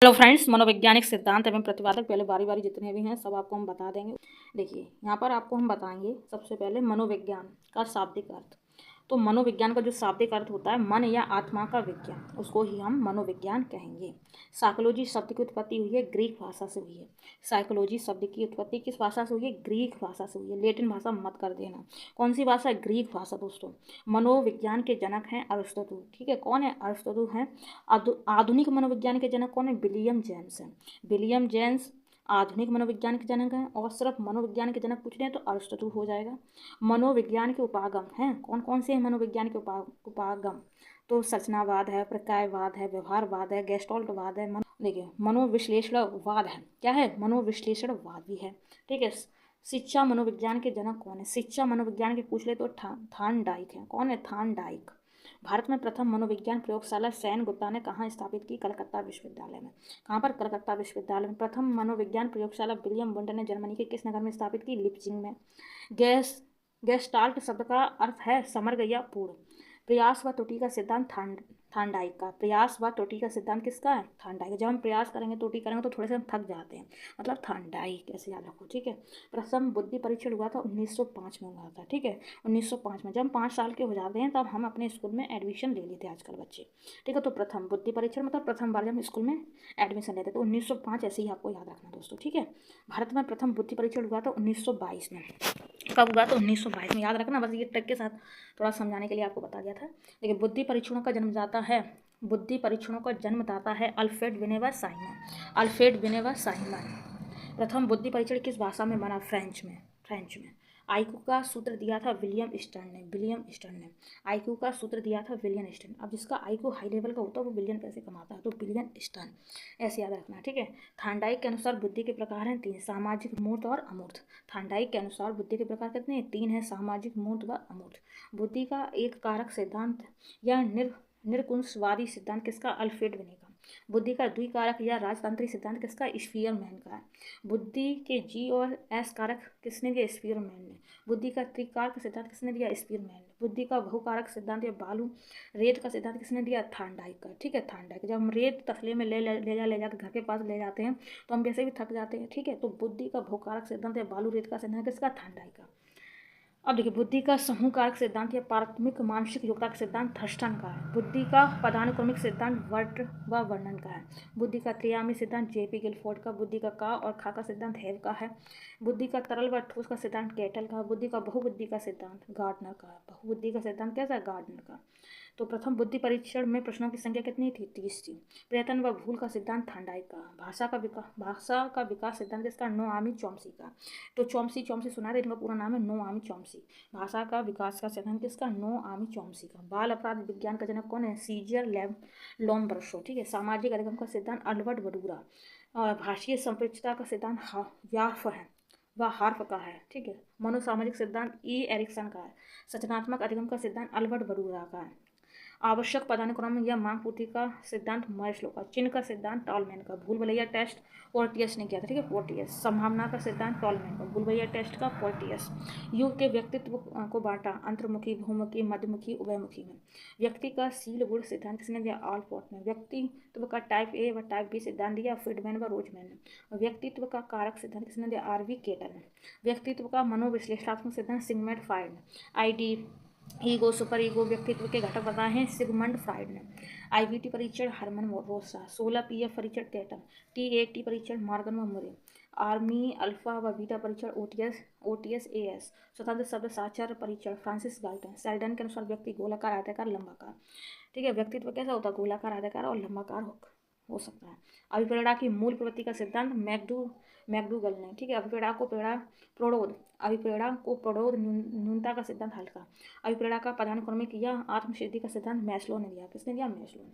Hello friends, मनोवैज्ञानिक सिद्धांत एवं प्रतिपादक पहले बारी बारी जितने भी हैं सब आपको हम बता देंगे। देखिए यहाँ पर आपको हम बताएंगे सबसे पहले मनोविज्ञान का शाब्दिक अर्थ। तो मनोविज्ञान का जो शाब्दिक अर्थ होता है मन या आत्मा का विज्ञान, उसको ही हम मनोविज्ञान कहेंगे। साइकोलॉजी शब्द की उत्पत्ति हुई है ग्रीक भाषा से हुई है। साइकोलॉजी शब्द की उत्पत्ति किस भाषा से हुई है? ग्रीक भाषा से हुई है। लेटिन भाषा मत कर देना। कौन सी भाषा है? ग्रीक भाषा दोस्तों। मनोविज्ञान के जनक हैं अरिस्टोटल। ठीक है, कौन है? अरिस्टोटल हैं। आधुनिक मनोविज्ञान के जनक कौन है? विलियम जेम्स हैं। विलियम जेम्स आधुनिक मनोविज्ञान के जनक हैं। और सिर्फ मनोविज्ञान के जनक पूछ रहे हैं तो अरिस्टोटल हो जाएगा। मनोविज्ञान के उपागम हैं, कौन कौन से हैं मनोविज्ञान के उपागम? तो संरचनावाद है, प्रकायवाद है, व्यवहारवाद है, गेस्टॉल्टवाद है, देखिए मनोविश्लेषणवाद है। क्या है? मनोविश्लेषणवाद भी है। ठीक है। शिक्षा मनोविज्ञान के जनक कौन है? शिक्षा मनोविज्ञान के पूछ ले तो थार्नडाइक है। कौन है? थार्नडाइक। भारत में प्रथम मनोविज्ञान प्रयोगशाला सेन गुप्ता ने कहाँ स्थापित की? कलकत्ता विश्वविद्यालय में। कहाँ पर? कलकत्ता विश्वविद्यालय में। प्रथम मनोविज्ञान प्रयोगशाला विलियम वुंड ने जर्मनी के किस नगर में स्थापित की? लिप्जिंग में। गेस्टाल्ट शब्द का अर्थ है समग्र या पूर्ण। प्रयास व त्रुटि का सिद्धांत थार्नडाइक का। प्रयास व त्रुटि का सिद्धांत किसका है? थार्नडाइक। जब हम प्रयास करेंगे त्रुटि करेंगे तो थोड़े से हम थक जाते हैं, मतलब थार्नडाइक, ऐसे याद रखो। ठीक है। प्रथम बुद्धि परीक्षण हुआ था 1905 में हुआ था। ठीक है, 1905 में। जब हम 5 साल के हो जाते हैं तब हम अपने स्कूल में एडमिशन ले लेते हैं आजकल बच्चे। ठीक है, तो प्रथम बुद्धि परीक्षण मतलब प्रथम बार जब हम स्कूल में एडमिशन लेते हैं तो 1905 ऐसे ही आपको याद रखना दोस्तों। ठीक है। भारत में प्रथम बुद्धि परीक्षण हुआ था 1922 में। कब हुआ? तो 1922 में। याद रखना, बस ये ट्रिक के साथ थोड़ा समझाने के लिए आपको बता दिया था। देखिए बुद्धि परीक्षणों का जन्मदाता है, बुद्धि परीक्षणों का जन्मदाता है अल्फ्रेड विनेवर साइमन। अल्फ्रेड विनेवर साइमन। प्रथम बुद्धि परीक्षण किस भाषा में बना? फ्रेंच में। फ्रेंच में। आईक्यू का सूत्र दिया था विलियम स्टर्न ने। विलियम स्टर्न ने आईक्यू का सूत्र दिया था विलियम स्टर्न। अब जिसका आईक्यू हाई लेवल का होता है वो बिलियन पैसे कमाता है, तो विलियम स्टर्न, ऐसे याद रखना। ठीक है। थार्नडाइक के अनुसार बुद्धि के प्रकार हैं 3: सामाजिक, मूर्त और अमूर्त। थार्नडाइक के अनुसार बुद्धि के प्रकार कितने हैं? 3 हैं: सामाजिक, मूर्त व अमूर्त। बुद्धि का एक कारक सिद्धांत या निरकुंशवादी सिद्धांत किसका? अल्फ्रेड विने का। बुद्धि का द्विकारक या राजतांत्रिक सिद्धांत किसका? स्पीयरमैन का है। बुद्धि के जी और एस कारक किसने दिया? स्पीयरमैन ने। बुद्धि का त्रिकारक सिद्धांत किसने दिया? स्पीयरमैन ने। बुद्धि का बहुकारक सिद्धांत या बालू रेत का सिद्धांत किसने दिया? थार्नडाइक का। ठीक है, थार्नडाइक। जब हम रेत तसले में ले जाकर घर के पास ले जाते हैं तो हम वैसे भी थक जाते हैं। ठीक है, तो बुद्धि का बहुकारक सिद्धांत या बालू रेत का सिद्धांत किसका? थार्नडाइक का। अब देखिए बुद्धि का समूह कारक सिद्धांत या प्राथमिक मानसिक योग्यता का सिद्धांत थर्स्टन का है। बुद्धि का पदानुक्रमिक सिद्धांत वर्ट व वर्णन का है। बुद्धि का त्रिआयामी सिद्धांत जेपी गिलफोर्ड का। बुद्धि का और खा का सिद्धांत हेव का है। बुद्धि का तरल व ठोस का सिद्धांत कैटल का। बुद्धि का बहुबुद्धि का सिद्धांत गार्डनर का है। बहुबुद्धि का सिद्धांत कैसा है? गार्डनर का। तो प्रथम बुद्धि परीक्षण में प्रश्नों की संख्या कितनी थी? 30 थी। प्रयत्न व भूल का सिद्धांत थार्नडाइक का। भाषा का विकास सिद्धांत किसका? नोआमी चॉम्स्की का। तो चॉम्स्की सुना है, इनका पूरा नाम है नोआमी चॉम्स्की। भाषा का विकास का सिद्धांत किसका? नोआमी चॉम्स्की का। बाल अपराध विज्ञान का जनक कौन है? सीजर लोम्बर्सो। ठीक है। सामाजिक अधिगम का सिद्धांत अल्बर्ट बडूरा। और भाषीय संप्रेक्षता का सिद्धांत यार्फ है, वह हार्फ का है। ठीक है। मनोसामाजिक सिद्धांत ई एरिक्सन का है। संरचनात्मक अधिगम का सिद्धांत अल्बर्ट बडूरा का है। आवश्यक पदानुक्रम या मांग पूर्ति का सिद्धांत मैस्लो का। चिन्ह का सिद्धांत टॉलमैन का। भूल भुलैया टेस्ट पोर्टियस ने किया था। ठीक है, पोर्टियस। संभावना का सिद्धांत टॉलमैन का। भूल भुलैया टेस्ट का पोर्टियस। युग के व्यक्तित्व को बांटा अंतर्मुखी, बहुमुखी, मध्यमुखी, उभयमुखी में। व्यक्ति का शील गुण सिद्धांत किसने दिया? ऑलपोर्ट ने। व्यक्तित्व का टाइप ए व टाइप बी सिद्धांत दिया फ्रीडमैन व रोजमैन ने। व्यक्तित्व का कारक सिद्धांत किसने दिया? आरवी केटर ने। व्यक्तित्व का मनोविश्लेषणात्मक सिद्धांत सिगमंड फ्राइड ने। आईडी, ईगो, सुपर ईगो व्यक्तित्व के घटक बताए हैं सिगमंड फ्राइड ने। आईवीटी परीक्षण हरमन रोसा। 16 पीएफ परीक्षण टेटन। टी परीक्षण मॉर्गन व मुरे। आर्मी अल्फा व बीटा परीक्षण ओटीएस एएस। स्वतंत्र शब्द साक्षर परीक्षण फ्रांसिस गाल्टन। सेल्डन के अनुसार व्यक्ति गोलाकार, आयताकार, लंबाकार। ठीक है, व्यक्तित्व कैसा होता है? गोलाकार, आयताकार और लंबाकार हो सकता है। अभिप्रेरणा की मूल प्रवृत्ति का सिद्धांत मैकडूगल ने। ठीक है। अभिप्रेरणा को प्रौढ़ न्यूनता का सिद्धांत हल्का। अभिप्रेरणा का पदानुक्रमिक या आत्मसिद्धि का सिद्धांत मैस्लो ने दिया। किसने दिया? मैस्लो ने।